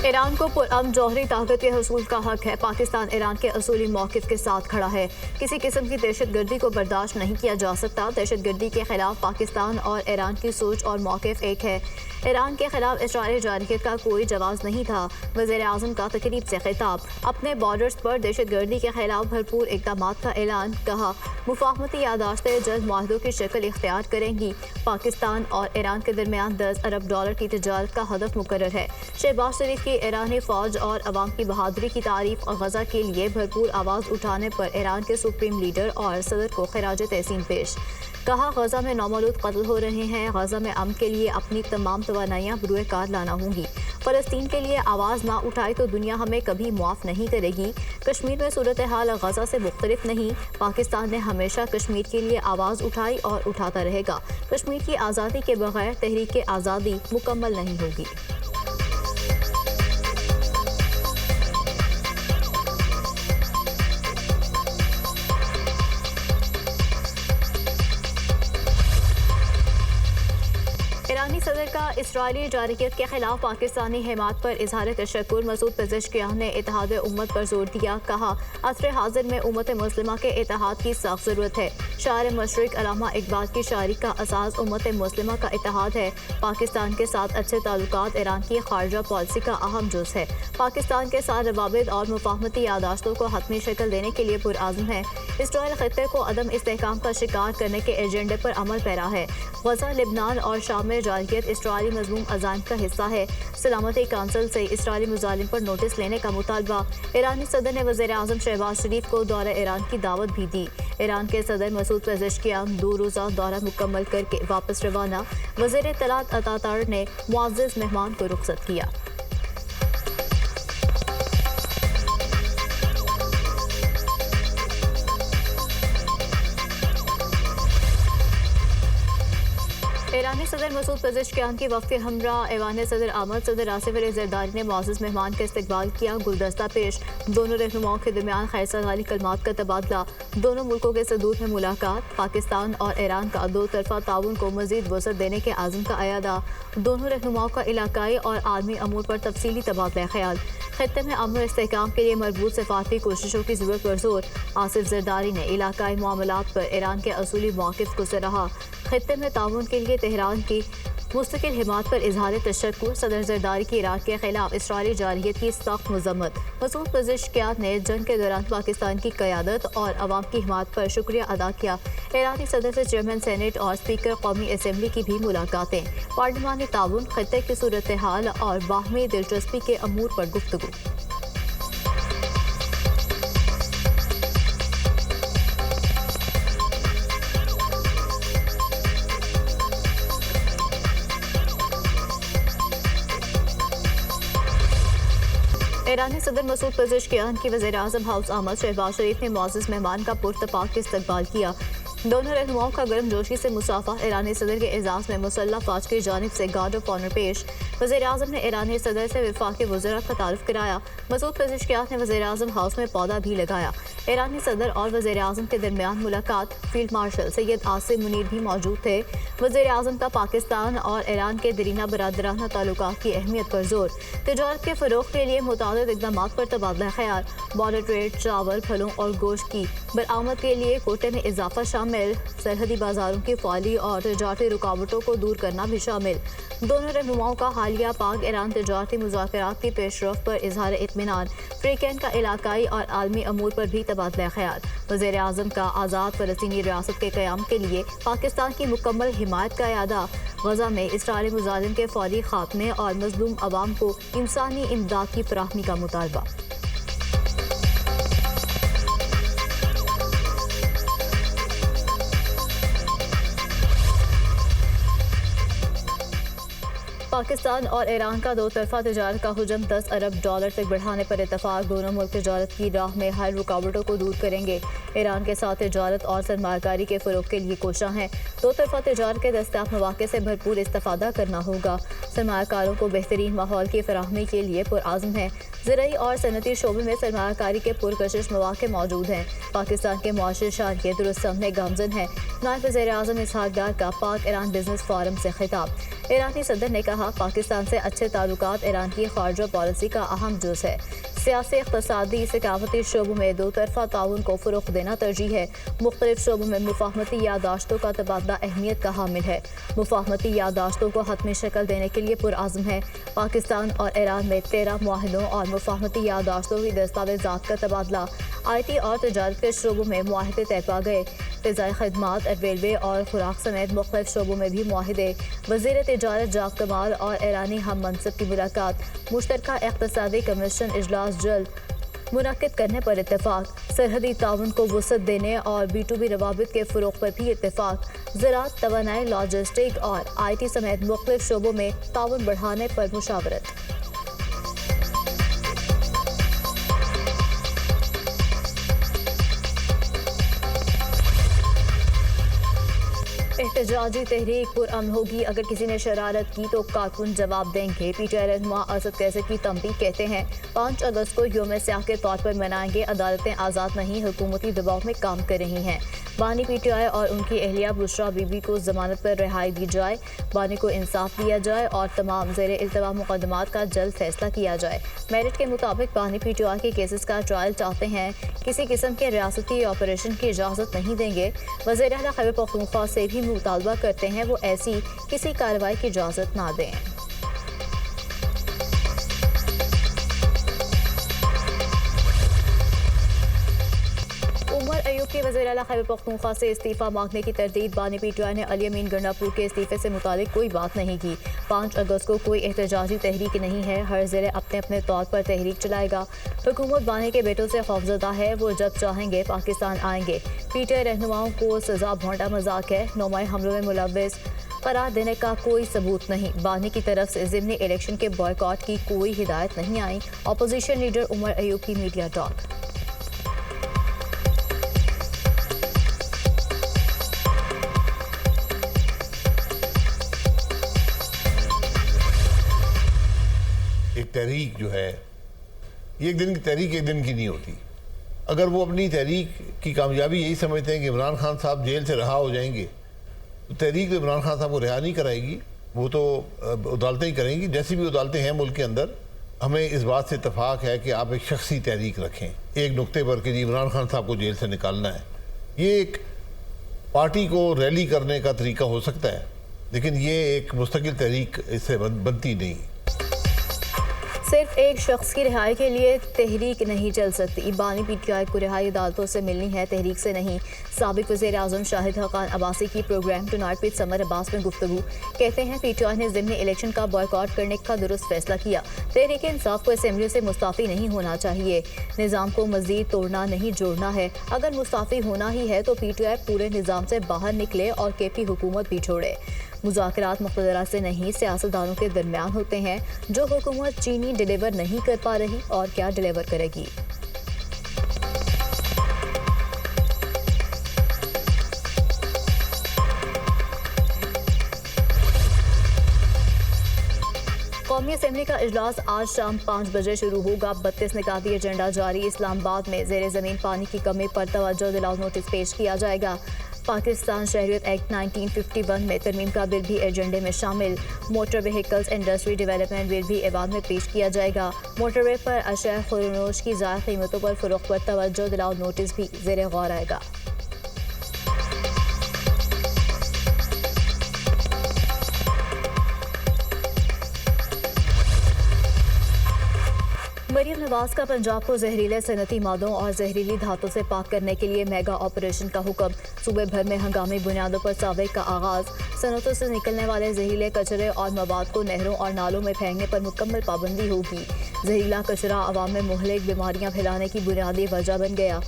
Iran को पुरअमन जौहरी ताकत के हसूल का हक है। पाकिस्तान ईरान के असूली मौक़िफ़ के साथ खड़ा है। किसी किस्म की दहशतगर्दी को बर्दाश्त नहीं किया जा सकता। दहशतगर्दी के खिलाफ पाकिस्तान और ईरान की सोच और मौक़िफ़ एक है। ईरान के खिलाफ इसराइली जारहियत का कोई जवाब नहीं था। वज़ीर-ए-आज़म का तकरीब से खिताब। अपने बॉर्डर्स पर दहशतगर्दी के खिलाफ भरपूर इक़दामात का ऐलान। कहा, मुफ़ाहमती यादाश्तें जल्द मुआहदों की शक्ल इख्तियार करेंगी। पाकिस्तान और ईरान के दरमियान $10 अरब की तजारत का हदफ मुकर्रर है। शहबाज शरीफ की ईरानी फ़ौज और अवाम की बहादुरी की तारीफ और गज़ा के लिए भरपूर आवाज़ उठाने पर ईरान के सुप्रीम लीडर और सदर को खिराज तहसीन पेश। कहा, गज़ा में नौमौलूद कत्ल हो रहे हैं। गज़ा में अमन के लिए अपनी तमाम तवानाइयाँ बरूए कार लाना होंगी। फ़लस्तीन के लिए आवाज़ ना उठाई तो दुनिया हमें कभी मुआफ़ नहीं करेगी। कश्मीर में सूरत हाल गज़ा से मुख्तलिफ नहीं। पाकिस्तान ने हमेशा कश्मीर के लिए आवाज़ उठाई और उठाता रहेगा। कश्मीर की आज़ादी के बगैर तहरीक आज़ादी मुकम्मल नहीं होगी। ईरानी सदर का इसराइली जारहियत के खिलाफ पाकिस्तानी हिमात पर इजहार तशक्कुर। मसूद पेज़ेश्कियान ने इत्तेहाद उम्मत पर जोर दिया। कहा, असर हाजिर में उम्मत मुस्लिमा के इत्तेहाद की सख्त ज़रूरत है। शायर मशरिक अल्लामा इकबाल की शायरी का असास उम्मत मुस्लिमा का इत्तेहाद है। पाकिस्तान के साथ अच्छे ताल्लुकात ईरान की खारजा पॉलिसी का अहम जुज़ है। पाकिस्तान के साथ रवाबित और मुफाहमती यादाश्तों को हतमी शक्ल देने के लिए पुरआज़म है। इसराइल खित्ते को अदम इस्तेहकाम का शिकार करने के एजेंडे पर अमल पैरा है। गज़ा, लिबनान और शाम में जारहियत इसराइली मज़मूम अज़ाइम का हिस्सा है। सलामती काउंसिल से इसराइली मुजालिम पर नोटिस लेने का मुतालबा। ईरानी सदर ने वज़ीर-ए-आज़म शहबाज शरीफ को दौरा ईरान की दावत भी दी। ईरान के सदर मसूद पेज़ेश्कियान 2 रोज़ा दौरा मुकम्मल करके वापस रवाना। वज़ीर इत्तलात अतातार ने मुअज़्ज़ज़ मेहमान को रुखसत किया। ईरानी सदर मसूद पेज़ेश्कियान की वफ़द के हमरा ऐवान सदर आमद सदर आसिफ अली ज़रदारी ने मुअज़्ज़ज़ मेहमान का इस्तकबाल किया। गुलदस्ता पेश। दोनों रहनुमाओं के दरमियान खैरसगाली कलमात का तबादला। दोनों मुल्कों के सदूत में मुलाकात। पाकिस्तान और ईरान का दो तरफ़ा ताउन को मज़ीद वसअत देने के आज़म का अयादा। दोनों रहनुमाओं का इलाकाई और आलमी अमूर पर तफसीली तबादला ख्याल। खित्ते में अमन और इस्तेहकाम के लिए मरबूत सफारती कोशिशों की ज़रूरत पर जोर। आसिफ ज़रदारी ने इलाकाई मामलात पर ईरान के असूली मौक़िफ़ को सराहा। खित्ते में ताउन के लिए तेहरान की मुस्तकिल हिमात पर इजहार तशक्कुर। सदर ज़रदारी की इराक के खिलाफ इसराइली जारहियत की सख्त मज़म्मत। मसूद पेज़ेश्कियान ने जंग के दौरान पाकिस्तान की क़यादत और अवाम की हिमात पर शुक्रिया अदा किया। ईरानी सदर से चेयरमैन सेनेट और स्पीकर कौमी असम्बली की भी मुलाकातें। पार्लिमानी ताउन, खित्ते की सूरत हाल और बाहमी दिलचस्पी के अमूर पर गुफ्तगू। ईरानी सदर मसूद पेज़ेश्कियान की वज़ीर-ए-आज़म हाउस आमद। शहबाज शरीफ ने मुअज़्ज़ज़ मेहमान का पुरतपाक इस्तकबाल किया। दोनों रहनुमाओं का गर्मजोशी से मुसाफा। ईरानी सदर के एजाज़ में मुसल्लह फ़ौज की जानिब से गार्ड ऑफ ऑनर पेश। वज़ीर-ए-आज़म ने ईरानी सदर से वफ़ाक़ी वज़रा का तारुफ़ कराया। मसूद पेज़ेश्कियान ने वज़ीर-ए-आज़म हाउस में पौधा भी लगाया। ईरानी सदर और वज़ीर-ए-आज़म के दरमियान मुलाकात। फील्ड मार्शल सैयद आसिम मुनीर भी मौजूद थे। वज़ीर-ए-आज़म का पाकिस्तान और ईरान के दरीना बरादराना ताल्लुकात की अहमियत पर जोर। तिजारत के फ़रोग़ के लिए मुतादिद इक़दामात पर तबादला ख़याल। बॉर्डर ट्रेड, चावल, फलों और गोश्त की बरामद के लिए कोटे में इजाफा शामिल। सरहदी बाजारों की फ़ौली और तिजारती रुकावटों को दूर करना भी शामिल। दोनों रहनुमाओं का हालिया पाक ईरान तिजारती मुज़ाकरात की पेशरफ़्त पर इज़हार इत्मीनान। फ्रीकैन का इलाकाई और आलमी अमूर पर भी तबादला ख़याल। वज़ीर-ए-आज़म का आज़ाद फ़लस्तीनी रियासत के क़याम के लिए पाकिस्तान की मुकम्मल हिमायत का अयादा। गज़ा में इसराइली मुजालिम के फ़ौरी ख़ात्मे और मज़लूम अवाम को इंसानी इमदाद की फ़राहमी का मुतालबा। पाकिस्तान और ईरान का दो तरफा तजारत का हुजम $10 अरब तक बढ़ाने पर इतफाक। दोनों मुल्क तजारत की राह में हर रुकावटों को दूर करेंगे। ईरान के साथ तजारत और सरमायाकारी के फ़रोग़ के लिए कोशां हैं। दो तरफा तजारत के दस्तयाब मौक़े से भरपूर इस्तेफ़ादा करना होगा। सरमायाकारों को बेहतरीन माहौल की फराहमी के लिए पुरआज़म है। ज़राई और सनती शोबे में सरमायाकारी के पुरकशिश मौके मौजूद हैं। पाकिस्तान के मुआशी शान के दुरुस्त में गामजन है। नायब वज़ीर-ए-आज़म इसहाक डार का पाक ईरान बिजनेस फोरम से खिताब। ईरानी सदर ने कहा, पाकिस्तान से अच्छे ताल्लुकात ईरान की खारजा पॉलिसी का अहम जुज़ है। सियासी, इक़्तिसादी, सकाफती शोबों में दो तरफा ताउन को फ़रोग़ देना तरजीह है। मुख्तलिफ शोबों में मुफाहमती यादाश्तों का तबादला अहमियत का हामिल है। मुफाहमती यादाश्तों को हतमी शक्ल देने के लिए पुरआज़म है। पाकिस्तान और ईरान में 13 मुआहिदों और मुफाहमती यादाश्तों की दस्तावेज़ात का तबादला। IT और तजारत के शोबों में मुआहिदे तय पा गए। फ़िज़ाई खदमात, रेलवे और खुराक समेत मुख्तलिफ शोबों में भी मुआहिदे। वज़ीर तिजारत जाक कमाल और ईरानी हम मनसब की मुलाकात। मुश्तरका इक़्तिसादी कमीशन इजलास जल्द मुनक्किद करने पर इत्तेफाक। सरहदी ताउन को वसअत देने और B2B रवाबित के फ़रोग़ पर भी इत्तेफाक। ज़राअत, तवानाई, लॉजिस्टिक और IT समेत मुख्तलिफ शोबों में ताउन बढ़ाने पर मुशावरत। एहतजाजी तहरीक पुरअमन होगी, अगर किसी ने शरारत की तो कारकुन जवाब देंगे। PTI रहनुमा असद कैसर की तंबीह कहते हैं, 5 अगस्त को यौम स्याह के तौर पर मनाएंगे। अदालतें आज़ाद नहीं, हुकूमती दबाव में काम कर रही हैं। बानी PTI और उनकी अहलिया बुशरा बीबी को जमानत पर रिहाई दी जाए। बानी को इंसाफ दिया जाए और तमाम ज़ेर इल्तवा मुकदमात का जल्द फैसला किया जाए। मेरिट के मुताबिक बानी PTI के केसेस का ट्रायल चाहते हैं। किसी किस्म के रियासती ऑपरेशन की इजाज़त नहीं देंगे। वज़ीर आला खैबर पख्तूनख्वा से भी मुतालबा करते हैं वो ऐसी किसी कार्रवाई की इजाज़त ना दें। उमर अयूब की वज़ीर आला खैबर पख्तूनख्वा से इस्तीफ़ा मांगने की तरदीद। बानी PTI ने अली अमीन गंडापुर के इस्तीफ़े से मुतालिक कोई बात नहीं की। 5 अगस्त को कोई एहतजाजी तहरीक नहीं है। हर ज़िले अपने अपने तौर पर तहरीक चलाएगा। हुकूमत बानी के बेटों से खौफजदा है, वो जब चाहेंगे पाकिस्तान आएंगे। PTI रहनुमाओं को सज़ा भोंडा मजाक है। नौमाई हमलों में मुलव्विस करार देने का कोई सबूत नहीं। बानी की तरफ से ज़िमनी इलेक्शन के बॉयकॉट की कोई हिदायत नहीं आई। अपोजिशन लीडर उमर अयूब की मीडिया टॉक। एक तहरीक जो है, ये एक दिन की तहरीक एक दिन की नहीं होती। अगर वो अपनी तहरीक की कामयाबी यही समझते हैं कि इमरान खान साहब जेल से रहा हो जाएंगे, तो तहरीक तो इमरान खान साहब को रिहा नहीं कराएगी, वो तो अदालतें ही करेंगी। जैसी भी अदालतें हैं मुल्क के अंदर, हमें इस बात से इत्तफाक है कि आप एक शख्सी तहरीक रखें एक नुक्ते पर कि जी इमरान खान साहब को जेल से निकालना है। ये एक पार्टी को रैली करने का तरीका हो सकता है, लेकिन ये एक मुस्तकिल तहरीक इससे बनती नहीं। सिर्फ एक शख्स की रिहाई के लिए तहरीक नहीं चल सकती। बानी PTI को रिहाई अदालतों से मिलनी है, तहरीक से नहीं। साबिक वज़ीर-ए-आज़म शाहिद हक़ान अब्बासी की programme tonight with Samar Abbas में गुफ्तगू। कहते हैं PTI ने ज़िमनी इलेक्शन का बॉयकॉट करने का दुरुस्त फैसला किया। तहरीक इंसाफ को असेंबली से मुस्ताफ़ी नहीं होना चाहिए। निज़ाम को मज़ीद तोड़ना नहीं जोड़ना है। अगर मुस्ताफ़ी होना ही है तो PTI पूरे निज़ाम से बाहर निकले और KP हुकूमत भी छोड़े। मुज़ाकरात मुक़तदरा से नहीं, सियासतदानों के दरमियान होते हैं। जो हुकूमत चीनी डिलीवर नहीं कर पा रही और क्या डिलीवर करेगी। कौमी असेंबली का इजलास आज शाम 5 बजे शुरू होगा। 32 निकाती एजेंडा जारी। इस्लामाबाद में ज़ेरे ज़मीन पानी की कमी पर तवज्जो दिलाओ नोटिस पेश किया जाएगा। पाकिस्तान शहरियत एक्ट 1951 में तरमीम का बिल भी एजेंडे में शामिल। Motor vehicles industry development bill भी ऐवान में पेश किया जाएगा। मोटरवे पर अशय खुरनोश की ज़ायद कीमतों पर फ़रोख्त पर तवज्जो दिलाओ नोटिस भी ज़ेरे गौर आएगा। मरीम नवाज का पंजाब को जहरीले सनती मादों और जहरीली धातों से पाक करने के लिए मेगा ऑपरेशन का हुक्म। सूबे भर में हंगामी बुनियादों पर सर्वे का आगाज। सनतों से निकलने वाले जहरीले कचरे और मवाद को नहरों और नालों में फेंकने पर मुकम्मल पाबंदी होगी। जहरीला कचरा आवाम में मुहलिक बीमारियां फैलाने की बुनियादी वजह बन गया।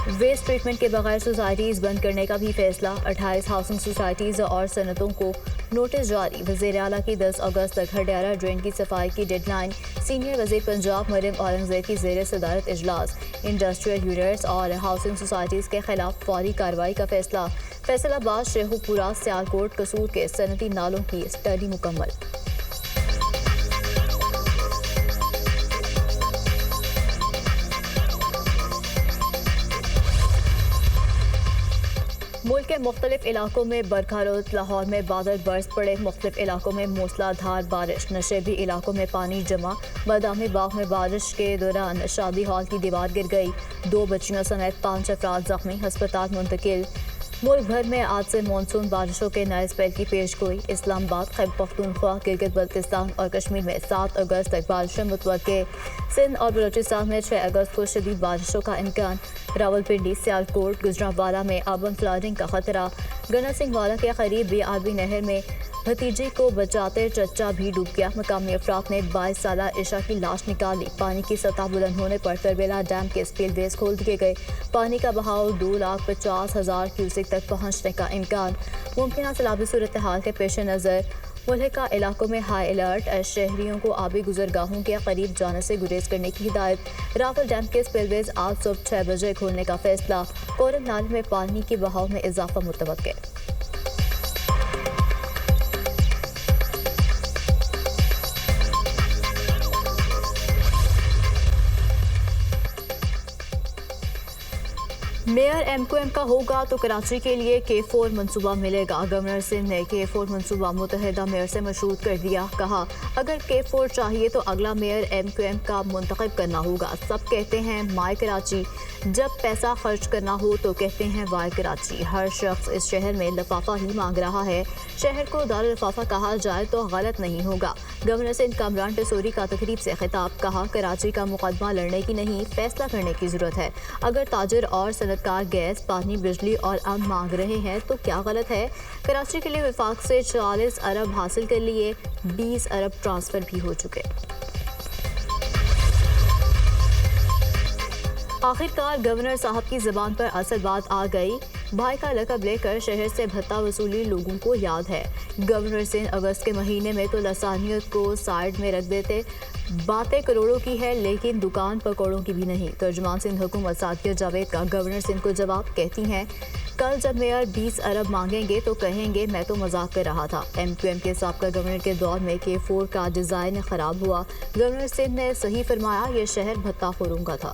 वेस्ट ट्रीटमेंट के बगैर सोसाइटीज़ बंद करने का भी फैसला। 28 हाउसिंग सोसाइटीज़ और सनतों को नोटिस जारी। वज़ीर आला की 10 अगस्त तक हरड्यारा ड्रेन की सफाई की डेडलाइन। सीनियर वज़ीर पंजाब मरियम औरंगज़ेब की ज़ेर सदारत इजलास। इंडस्ट्रियल यूनिट्स और हाउसिंग सोसाइटीज़ के खिलाफ फौरी कार्रवाई का फैसला। फैसलाबाद, शेखुपुरा, सियालकोट, कसूर के सनती नालों की स्टडी मुकम्मल। मुल्क के मुख्तलिफ इलाकों में बरखा-रोज। लाहौर में बादल बरस पड़े, मुख्तलिफ इलाकों में मूसलाधार बारिश। नशेबी इलाकों में पानी जमा। बादामी बाग में बारिश के दौरान शादी हॉल की दीवार गिर गई, 2 बच्चियों समेत 5 अफराद जख्मी, अस्पताल मुंतकिल। मुल्क भर में आज से मानसून बारिशों के नए स्पेल की पेशगोई। इस्लामाबाद, खैबर पख्तूनख्वा, गिलगित बल्तिस्तान और कश्मीर में 7 अगस्त तक बारिशें मुतवक्के। सिंध और बलूचिस्तान में 6 अगस्त को शदीद बारिशों का इम्कान। रावलपिंडी, सियालकोट, गुजरांवाला में अर्बन फ्लडिंग का खतरा। गना सिंह वाला के करीब बीआरबी नहर में भतीजे को बचाते चचा भी डूब गया। मकामी अफराद ने 22 साला ईशा की लाश निकाली। पानी की सतह बुलंद होने पर तरबेला डैम के स्पिलवेज खोल दिए गए। पानी का बहाव 2,50,000 क्यूसेक तक पहुंचने का इम्कान। मुमकिन सैलाबी सूरत हाल के पेश नज़र मुल्का इलाकों में हाई अलर्ट। शहरियों को आबी गुजरगाहों के करीब जाने से गुरेज करने की हिदायत। रावल डैम के स्पिलवेज आज सुबह 6 बजे खोलने का फैसला। कोरम नाले में पानी के बहाव में इजाफा मुतवक्के। मेयर MQM का होगा तो कराची के लिए K4 मंसूबा मिलेगा। गवर्नर सिंध ने K4 मंसूबा मुतहदा मेयर से मशरूत कर दिया। कहा, अगर K4 चाहिए तो अगला मेयर MQM का मुंतखब करना होगा। सब कहते हैं माय कराची, जब पैसा खर्च करना हो तो कहते हैं वाय कराची। हर शख्स इस शहर में लिफाफा ही मांग रहा है। शहर को दारुल लिफाफा कहा जाए तो गलत नहीं होगा। गवर्नर सिंध कामरान टेसोरी का तकरीब से खिताब। कहा, कराची का मुकदमा लड़ने की नहीं, फैसला करने की जरूरत है। अगर ताजिर और सनतकार गैस, पानी, बिजली और अम्न मांग रहे हैं तो क्या गलत है। कराची के लिए विफाक से 40 अरब हासिल कर लिए, 20 अरब ट्रांसफर भी हो चुके। आखिरकार गवर्नर साहब की ज़बान पर असल बात आ गई। भाई का लक़ब लेकर शहर से भत्ता वसूली लोगों को याद है। गवर्नर सिंध अगस्त के महीने में तो लसानियत को साइड में रख देते। बातें करोड़ों की है लेकिन दुकान पकौड़ों की भी नहीं। तर्जुमान सिंध हुकूमत सादिया जावेद का गवर्नर सिंध को जवाब। कहती हैं, कल जब मेयर 20 अरब मांगेंगे तो कहेंगे मैं तो मजाक कर रहा था। MQM के साबका गवर्नर के दौर में K4 का डिज़ाइन ख़राब हुआ। गवर्नर सिंध ने सही फरमाया, ये शहर भत्ताखोरों का था।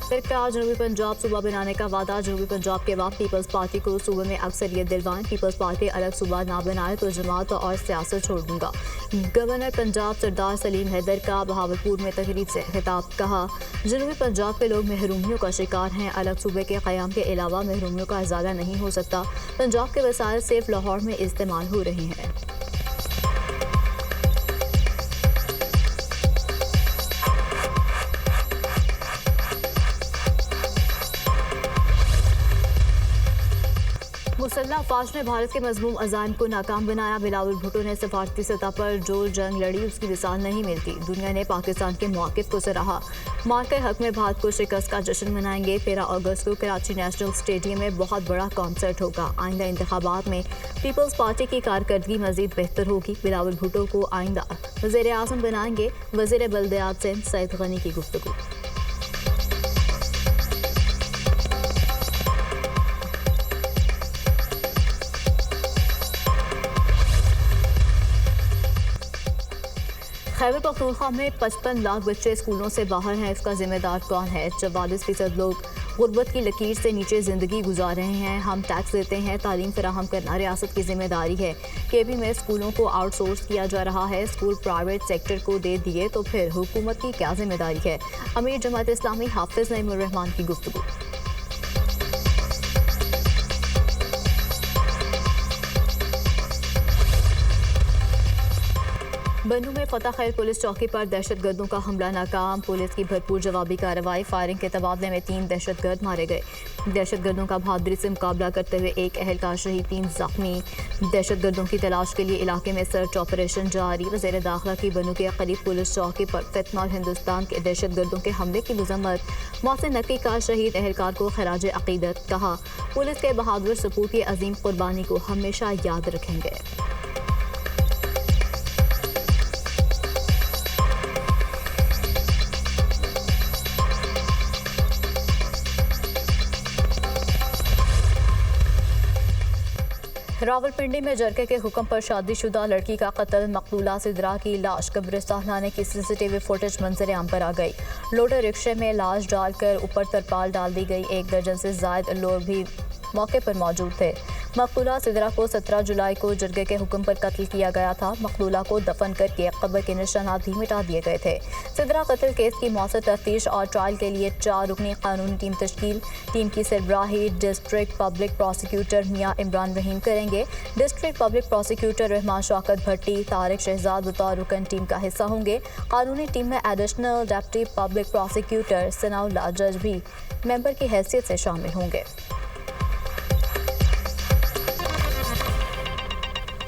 सरकार जनूबी पंजाब सूबा बनाने का वादा। जनूबी पंजाब के बाद पीपल्स पार्टी को सूबे में अक्सरियत दिलवाएं। पीपल्स पार्टी अलग सूबा ना बनाए तो जमात और सियासत छोड़ दूंगा। गवर्नर पंजाब सरदार सलीम हैदर का बहावलपुर में तकरीब से खिताब। कहा, जनूबी पंजाब के लोग महरूमियों का शिकार हैं। अलग सूबे के क़याम के अलावा महरूमियों का इजाला नहीं हो सकता। पंजाब के वसाइल सिर्फ लाहौर में इस्तेमाल हो रहे हैं। मुसल्लह अफवाज ने भारत के मजमूम अज़ाइम को नाकाम बनाया। बिलावल भुट्टो ने सफारती सतह पर जो जंग लड़ी उसकी मिसाल नहीं मिलती। दुनिया ने पाकिस्तान के मौक़िफ़ को सराहा। मार के हक में भारत को शिकस्त का जश्न मनाएंगे। 13 अगस्त को कराची नेशनल स्टेडियम में बहुत बड़ा कॉन्सर्ट होगा। आइंदा इंतखाबात में पीपल्स पार्टी की कारकर्दगी मज़ीद बेहतर होगी। बिलावल भुट्टो को आइंदा वज़ीर आज़म बनाएंगे। वज़ीर बल्दियात सिंध सईद गनी की गुफ्तगू। खैबर पख्तूनख्वा में 55 लाख बच्चे स्कूलों से बाहर हैं। इसका जिम्मेदार कौन है। 44% लोग गुर्बत की लकीर से नीचे ज़िंदगी गुजार रहे हैं। हम टैक्स देते हैं, तालीम फराहम करना रियासत की जिम्मेदारी है। KB में स्कूलों को आउटसोर्स किया जा रहा है। स्कूल प्राइवेट सेक्टर को दे दिए तो फिर हुकूमत की क्या जिम्मेदारी है। अमीर जमात इस्लामी हाफिज नईमुर रहमान की गुफ्तगू। बन्नू में फतह खैर पुलिस चौकी पर दहशतगर्दों का हमला नाकाम। पुलिस की भरपूर जवाबी कार्रवाई। फायरिंग के तबादले में 3 दहशतगर्द मारे गए। दहशतगर्दों का बहादुरी से मुकाबला करते हुए 1 अहलकार शहीद, 3 जख्मी। दहशतगर्दों की तलाश के लिए इलाके में सर्च ऑपरेशन जारी। वज़ीर दाखिला की बन्नू के करीब पुलिस चौकी पर फितना और हिंदुस्तान के दहशतगर्दों के हमले की मजम्मत। मोहसिन नकी का शहीद अहलकार को खराज अकीदत। कहा, पुलिस के बहादुर सपूत की अजीम कुर्बानी को हमेशा याद रखेंगे। रावलपिंडी में जरके के हुक्म पर शादीशुदा लड़की का कत्ल, मकतूला सिदरा की लाश कब्रिस्तान लाने की सीसीटीवी फुटेज मंजर आम पर आ गई। लोडर रिक्शे में लाश डालकर ऊपर तरपाल डाल दी गई। 1 दर्जन से ज्यादा लोग भी मौके पर मौजूद थे। मकतूला सिदरा को 17 जुलाई को जरगे के हुक्म पर कत्ल किया गया था। मकतूला को दफन करके कब्र के निशानात भी मिटा दिए गए थे। सिदरा कत्ल केस की मौसर तफ्तीश और ट्रायल के लिए 4 रुकनी कानूनी टीम तश्कील। टीम की सरबराही district public prosecutor Mian Imran Rahim करेंगे। District public prosecutor Rehman Shaukat Bhatti, Tariq Shahzad बतौर रुकन टीम का हिस्सा होंगे। कानूनी टीम में additional deputy public prosecutor Sanaullah जज भी मेंबर की हैसियत से शामिल होंगे।